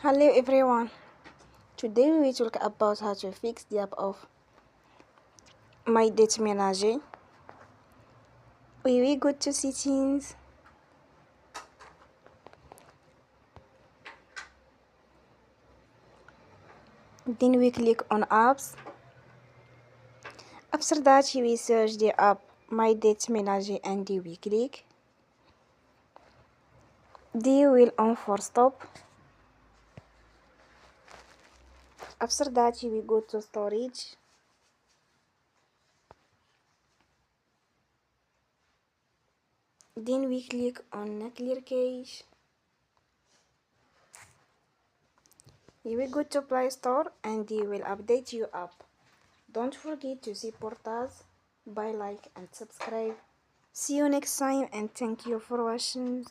Hello everyone. Today we will talk about how to fix the app of My Date Ménager. We will go to settings. Then we click on apps. After that we search the app My Date Ménager and we click. Then we will on for stop. After that we go to storage. Then we click on clear cache. We will go to Play Store and they will update your app. Don't forget to support us by like and subscribe. See you next time and thank you for watching.